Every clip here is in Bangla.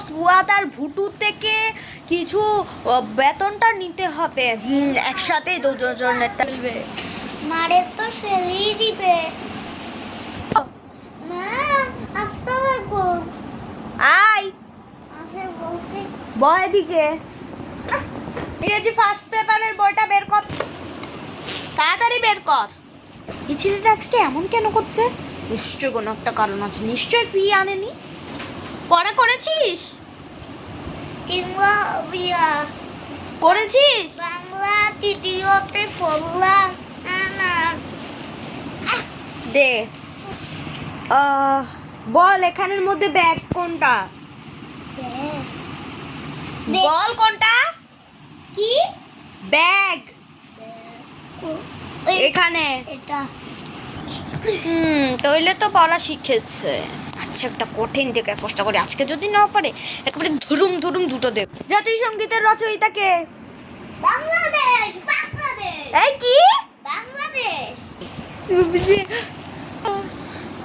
সুয়াদ আর ভুটু থেকে কিছু বেতনটা নিতে হবে। একসাথেই দুজনেরটা মিলবে। মারে তো ফেলেই দিবে। মা আসসালামু আলাইকুম। আয় আসে বলছি বয় এদিকে। ইংরেজি ফার্স্ট পেপারের বইটা বের কর, তাড়াতাড়ি বের কর। এই ছেলেটা আজকে এমন কেন করছে? নিশ্চয় কোনো একটা কারণ আছে, নিশ্চয় ফি আনেনি। পড়া করেছিস? ইংলিশ করেছিস? বাংলা তৃতীয়তে পড়লাম না। দে বল এখানের মধ্যে ব্যাগ কোনটা? বল কোনটা? কি ব্যাগ এখানে। এটা তাইলে তো পড়া শিখেছে। আচ্ছা একটা কঠিন থেকে কষ্ট করে, আজকে যদি না পারে একেবারে ধুরুম ধুরুম দুটো দেব। জাতীয় সঙ্গীতের রচয়িতা কে? বাংলাদেশ বাংলাদেশ এই কি? বাংলাদেশ।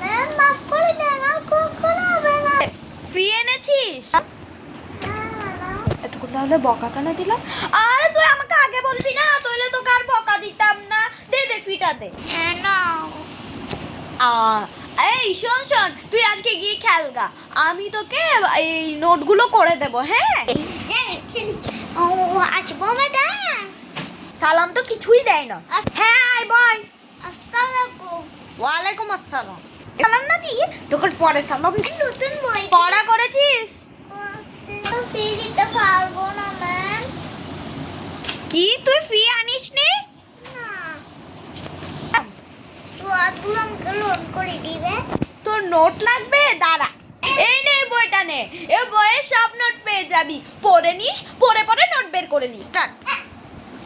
ম্যাম মাফ করে দেন, আর কখনো হবে না। ফি এনেছিস? না। এতক্ষণ তাহলে বকা কেন দিলাম? আরে তুই আমাকে আগে বলবি না, তাহলে তোকে আর বকা দিতাম না। দে দে ফিটা দে। এই শোন শোন, তুই আজকে গিয়ে খেলগা, আমি তোকে এই নোটগুলো করে দেব। হ্যাঁ ও আসবো ম্যাডাম। সালাম তো কিছুই দেয় না। হ্যাঁ আয় বয়। আসসালামু ওয়ালাইকুম আসসালাম। সালাম না দিয়ে তোকে পরে সালাম। নতুন বই পড়া করেছিস? ফি দিতে পারবো না ম্যাম। কি তুই ফি আনিস নি? না সোয়াদগুলো আমাকে লোন করে দিবে। তোর নোট লাগবে? দাঁড়া, এই নে বইটা নে, এ বইয়ে সব নোট পেয়ে যাবি। পড়ে নিস, পড়ে পড়ে নোট বের করে নিস।